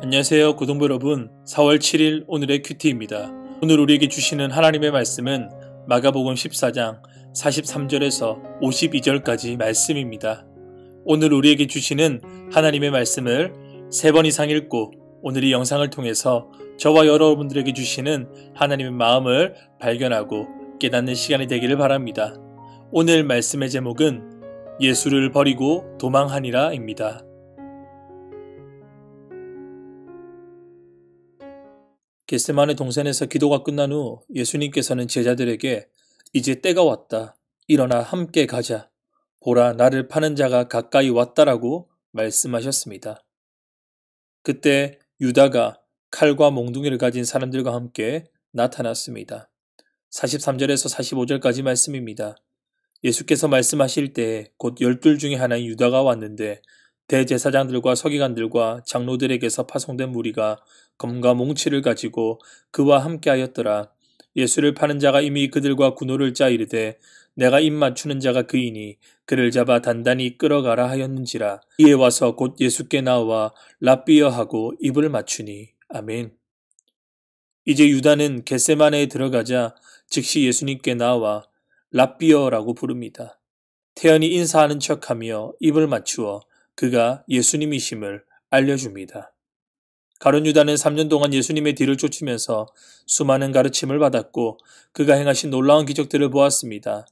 안녕하세요 고등부 여러분, 4월 7일 오늘의 큐티입니다. 오늘 우리에게 주시는 하나님의 말씀은 마가복음 14장 43절에서 52절까지 말씀입니다. 오늘 우리에게 주시는 하나님의 말씀을 3번 이상 읽고 오늘 이 영상을 통해서 저와 여러분들에게 주시는 하나님의 마음을 발견하고 깨닫는 시간이 되기를 바랍니다. 오늘 말씀의 제목은 예수를 버리고 도망하니라 입니다. 겟세마네 동산에서 기도가 끝난 후 예수님께서는 제자들에게 이제 때가 왔다. 일어나 함께 가자. 보라, 나를 파는 자가 가까이 왔다라고 말씀하셨습니다. 그때 유다가 칼과 몽둥이를 가진 사람들과 함께 나타났습니다. 43절에서 45절까지 말씀입니다. 예수께서 말씀하실 때 곧 12 중에 하나인 유다가 왔는데 대제사장들과 서기관들과 장로들에게서 파송된 무리가 검과 몽치를 가지고 그와 함께하였더라. 예수를 파는 자가 이미 그들과 군호를 짜 이르되 내가 입 맞추는 자가 그이니 그를 잡아 단단히 끌어가라 하였는지라. 이에 와서 곧 예수께 나와 랍비어하고 입을 맞추니. 아멘. 이제 유다는 겟세마네에 들어가자 즉시 예수님께 나와 랍비어라고 부릅니다. 태연히 인사하는 척하며 입을 맞추어 그가 예수님이심을 알려줍니다. 가룟 유다는 3년 동안 예수님의 뒤를 쫓으면서 수많은 가르침을 받았고 그가 행하신 놀라운 기적들을 보았습니다.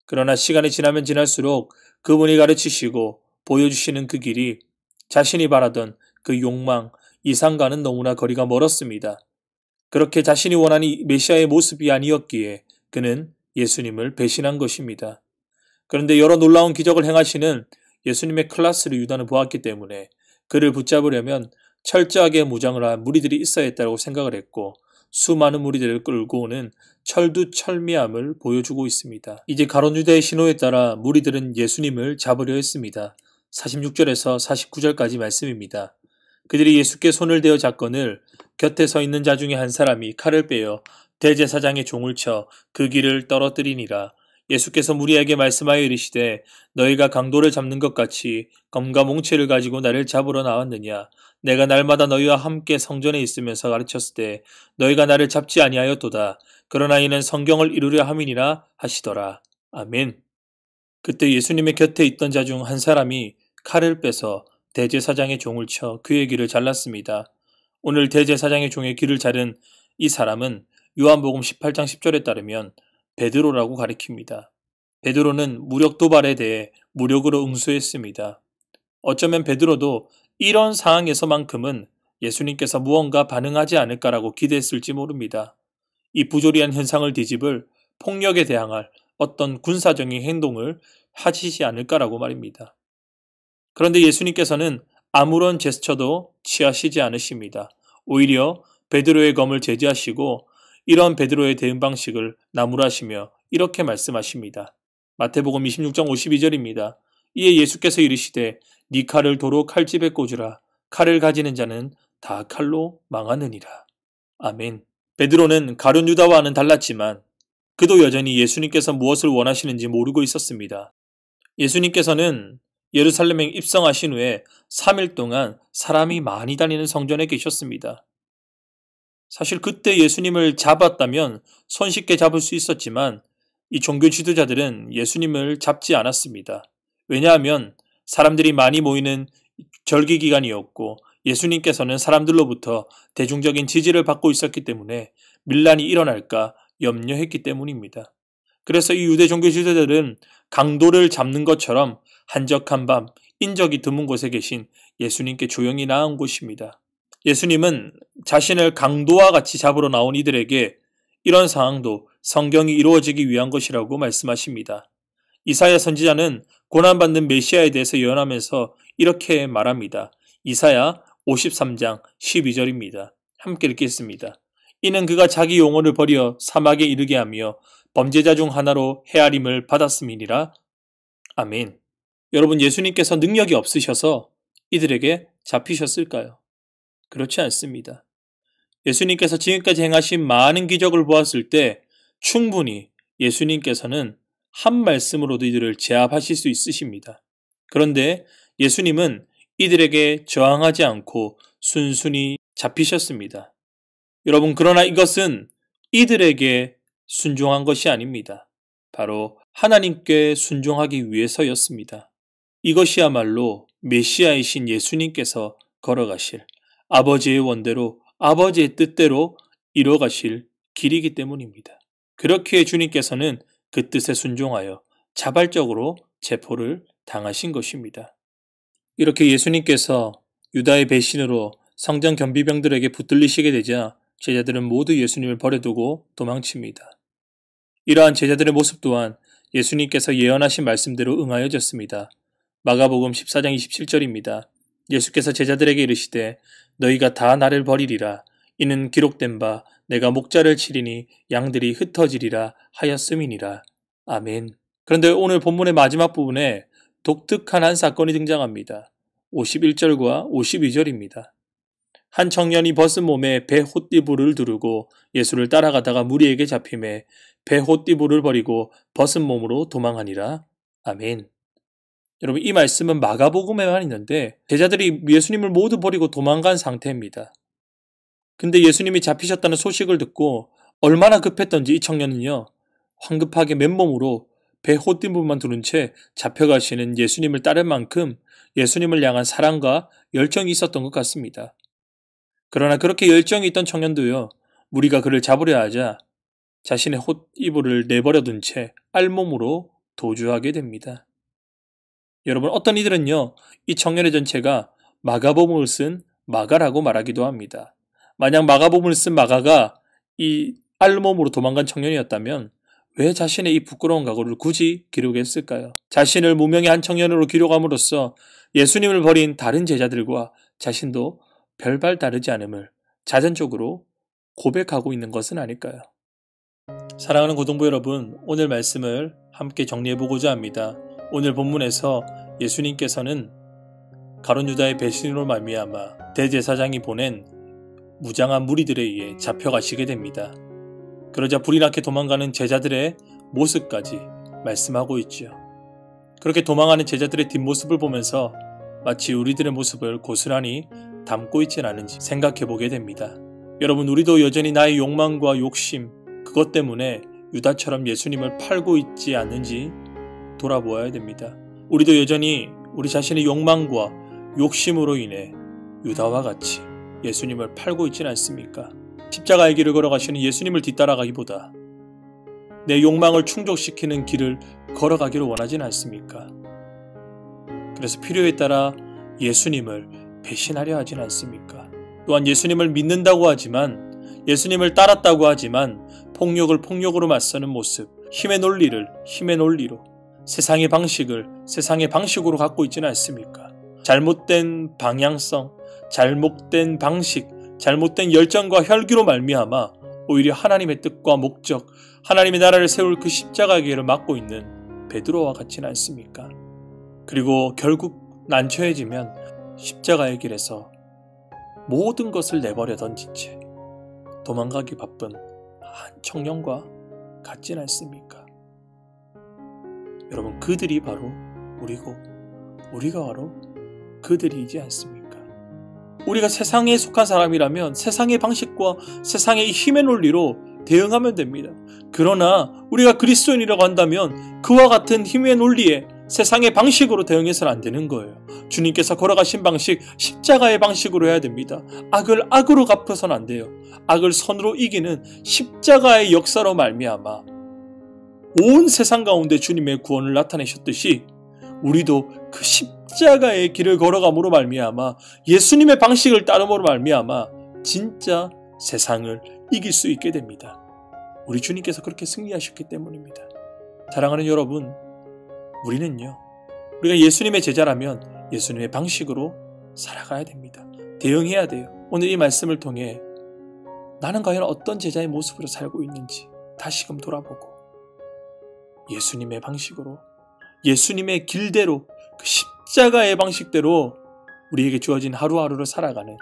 그러나 시간이 지나면 지날수록 그분이 가르치시고 보여주시는 그 길이 자신이 바라던 그 욕망, 이상과는 너무나 거리가 멀었습니다. 그렇게 자신이 원하는 메시아의 모습이 아니었기에 그는 예수님을 배신한 것입니다. 그런데 여러 놀라운 기적을 행하시는 예수님의 클래스를 유다는 보았기 때문에 그를 붙잡으려면 철저하게 무장을 한 무리들이 있어야 했다고 생각을 했고 수많은 무리들을 끌고 오는 철두철미함을 보여주고 있습니다. 이제 가룟 유다의 신호에 따라 무리들은 예수님을 잡으려 했습니다. 46절에서 49절까지 말씀입니다. 그들이 예수께 손을 대어 잡거늘 곁에 서 있는 자 중에 한 사람이 칼을 빼어 대제사장의 종을 쳐 그 길을 떨어뜨리니라. 예수께서 무리에게 말씀하여 이르시되 너희가 강도를 잡는 것 같이 검과 몽치를 가지고 나를 잡으러 나왔느냐. 내가 날마다 너희와 함께 성전에 있으면서 가르쳤을 때 너희가 나를 잡지 아니하였도다. 그러나 이는 성경을 이루려 함이니라 하시더라. 아멘. 그때 예수님의 곁에 있던 자 중 한 사람이 칼을 빼서 대제사장의 종을 쳐 그의 귀를 잘랐습니다. 오늘 대제사장의 종의 귀를 자른 이 사람은 요한복음 18장 10절에 따르면 베드로라고 가리킵니다. 베드로는 무력 도발에 대해 무력으로 응수했습니다. 어쩌면 베드로도 이런 상황에서만큼은 예수님께서 무언가 반응하지 않을까라고 기대했을지 모릅니다. 이 부조리한 현상을 뒤집을 폭력에 대항할 어떤 군사적인 행동을 하시지 않을까라고 말입니다. 그런데 예수님께서는 아무런 제스처도 취하시지 않으십니다. 오히려 베드로의 검을 제지하시고 이런 베드로의 대응 방식을 나무라시며 이렇게 말씀하십니다. 마태복음 26장 52절입니다. 이에 예수께서 이르시되 네 칼을 도로 칼집에 꽂으라. 칼을 가지는 자는 다 칼로 망하느니라. 아멘. 베드로는 가룟 유다와는 달랐지만 그도 여전히 예수님께서 무엇을 원하시는지 모르고 있었습니다. 예수님께서는 예루살렘에 입성하신 후에 3일 동안 사람이 많이 다니는 성전에 계셨습니다. 사실 그때 예수님을 잡았다면 손쉽게 잡을 수 있었지만 이 종교 지도자들은 예수님을 잡지 않았습니다. 왜냐하면 사람들이 많이 모이는 절기 기간이었고 예수님께서는 사람들로부터 대중적인 지지를 받고 있었기 때문에 밀란이 일어날까 염려했기 때문입니다. 그래서 이 유대 종교 지도자들은 강도를 잡는 것처럼 한적한 밤 인적이 드문 곳에 계신 예수님께 조용히 나온 곳입니다. 예수님은 자신을 강도와 같이 잡으러 나온 이들에게 이런 상황도 성경이 이루어지기 위한 것이라고 말씀하십니다. 이사야 선지자는 고난받는 메시아에 대해서 예언하면서 이렇게 말합니다. 이사야 53장 12절입니다. 함께 읽겠습니다. 이는 그가 자기 영혼을 버려 사막에 이르게 하며 범죄자 중 하나로 헤아림을 받았음이니라. 아멘. 여러분, 예수님께서 능력이 없으셔서 이들에게 잡히셨을까요? 그렇지 않습니다. 예수님께서 지금까지 행하신 많은 기적을 보았을 때 충분히 예수님께서는 한 말씀으로도 이들을 제압하실 수 있으십니다. 그런데 예수님은 이들에게 저항하지 않고 순순히 잡히셨습니다. 여러분, 그러나 이것은 이들에게 순종한 것이 아닙니다. 바로 하나님께 순종하기 위해서였습니다. 이것이야말로 메시아이신 예수님께서 걸어가실 아버지의 원대로 아버지의 뜻대로 이뤄가실 길이기 때문입니다. 그렇기에 주님께서는 그 뜻에 순종하여 자발적으로 체포를 당하신 것입니다. 이렇게 예수님께서 유다의 배신으로 성전 경비병들에게 붙들리시게 되자 제자들은 모두 예수님을 버려두고 도망칩니다. 이러한 제자들의 모습 또한 예수님께서 예언하신 말씀대로 응하여졌습니다. 마가복음 14장 27절입니다. 예수께서 제자들에게 이르시되 너희가 다 나를 버리리라. 이는 기록된 바 내가 목자를 치리니 양들이 흩어지리라 하였음이니라. 아멘. 그런데 오늘 본문의 마지막 부분에 독특한 한 사건이 등장합니다. 51절과 52절입니다. 한 청년이 벗은 몸에 배 홑띠부를 두르고 예수를 따라가다가 무리에게 잡힘에 배 홑띠부를 버리고 벗은 몸으로 도망하니라. 아멘. 여러분, 이 말씀은 마가복음에만 있는데 제자들이 예수님을 모두 버리고 도망간 상태입니다. 근데 예수님이 잡히셨다는 소식을 듣고 얼마나 급했던지 이 청년은요, 황급하게 맨몸으로 배 홑띠부만 두른 채 잡혀가시는 예수님을 따를 만큼 예수님을 향한 사랑과 열정이 있었던 것 같습니다. 그러나 그렇게 열정이 있던 청년도요, 무리가 그를 잡으려 하자 자신의 홑이불을 내버려둔 채 알몸으로 도주하게 됩니다. 여러분, 어떤 이들은요, 이 청년의 전체가 마가복음을 쓴 마가라고 말하기도 합니다. 만약 마가복음을 쓴 마가가 이 알몸으로 도망간 청년이었다면 왜 자신의 이 부끄러운 각오를 굳이 기록했을까요? 자신을 무명의 한 청년으로 기록함으로써 예수님을 버린 다른 제자들과 자신도 별반 다르지 않음을 자전적으로 고백하고 있는 것은 아닐까요? 사랑하는 고등부 여러분, 오늘 말씀을 함께 정리해보고자 합니다. 오늘 본문에서 예수님께서는 가룟 유다의 배신으로 말미암아 대제사장이 보낸 무장한 무리들에 의해 잡혀가시게 됩니다. 그러자 불이 나게 도망가는 제자들의 모습까지 말씀하고 있죠. 그렇게 도망하는 제자들의 뒷모습을 보면서 마치 우리들의 모습을 고스란히 담고 있진 않은지 생각해보게 됩니다. 여러분, 우리도 여전히 나의 욕망과 욕심, 그것 때문에 유다처럼 예수님을 팔고 있지 않는지 돌아보아야 됩니다. 우리도 여전히 우리 자신의 욕망과 욕심으로 인해 유다와 같이 예수님을 팔고 있지는 않습니까? 십자가의 길을 걸어가시는 예수님을 뒤따라가기보다 내 욕망을 충족시키는 길을 걸어가기를 원하지는 않습니까? 그래서 필요에 따라 예수님을 배신하려 하지는 않습니까? 또한 예수님을 믿는다고 하지만, 예수님을 따랐다고 하지만 폭력을 폭력으로 맞서는 모습, 힘의 논리를 힘의 논리로, 세상의 방식을 세상의 방식으로 갖고 있지는 않습니까? 잘못된 방향성, 잘못된 방식, 잘못된 열정과 혈기로 말미암아 오히려 하나님의 뜻과 목적, 하나님의 나라를 세울 그 십자가의 길을 막고 있는 베드로와 같지는 않습니까? 그리고 결국 난처해지면 십자가의 길에서 모든 것을 내버려 던진 채 도망가기 바쁜 한 청년과 같지는 않습니까? 여러분, 그들이 바로 우리고 우리가 바로 그들이지 않습니까? 우리가 세상에 속한 사람이라면 세상의 방식과 세상의 힘의 논리로 대응하면 됩니다. 그러나 우리가 그리스도인이라고 한다면 그와 같은 힘의 논리에 세상의 방식으로 대응해서는 안 되는 거예요. 주님께서 걸어가신 방식, 십자가의 방식으로 해야 됩니다. 악을 악으로 갚아서는 안 돼요. 악을 선으로 이기는 십자가의 역사로 말미암아 온 세상 가운데 주님의 구원을 나타내셨듯이 우리도 그 십자가의 길을 걸어감으로 말미암아 예수님의 방식을 따름으로 말미암아 진짜 세상을 이길 수 있게 됩니다. 우리 주님께서 그렇게 승리하셨기 때문입니다. 사랑하는 여러분, 우리는요, 우리가 예수님의 제자라면 예수님의 방식으로 살아가야 됩니다. 대응해야 돼요. 오늘 이 말씀을 통해 나는 과연 어떤 제자의 모습으로 살고 있는지 다시금 돌아보고 예수님의 방식으로, 예수님의 길대로, 그 십자가의 방식대로 우리에게 주어진 하루하루를 살아가는,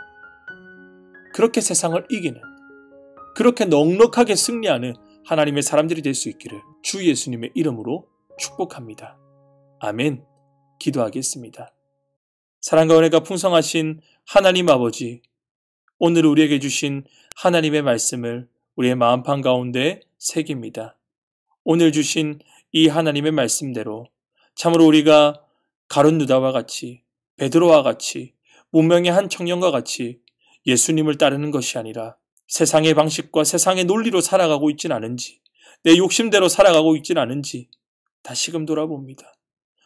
그렇게 세상을 이기는, 그렇게 넉넉하게 승리하는 하나님의 사람들이 될 수 있기를 주 예수님의 이름으로 축복합니다. 아멘. 기도하겠습니다. 사랑과 은혜가 풍성하신 하나님 아버지, 오늘 우리에게 주신 하나님의 말씀을 우리의 마음판 가운데 새깁니다. 오늘 주신 이 하나님의 말씀대로 참으로 우리가 가룟 유다와 같이 베드로와 같이 문명의 한 청년과 같이 예수님을 따르는 것이 아니라 세상의 방식과 세상의 논리로 살아가고 있진 않은지, 내 욕심대로 살아가고 있진 않은지 다시금 돌아봅니다.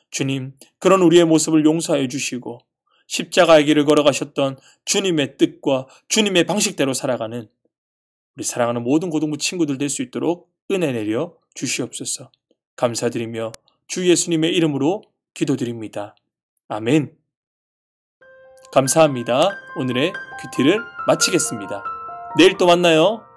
주님, 그런 우리의 모습을 용서하여 주시고 십자가의 길을 걸어가셨던 주님의 뜻과 주님의 방식대로 살아가는 우리 사랑하는 모든 고등부 친구들 될 수 있도록 은혜 내려 주시옵소서. 감사드리며 주 예수님의 이름으로 기도드립니다. 아멘. 감사합니다. 오늘의 큐티를 마치겠습니다. 내일 또 만나요.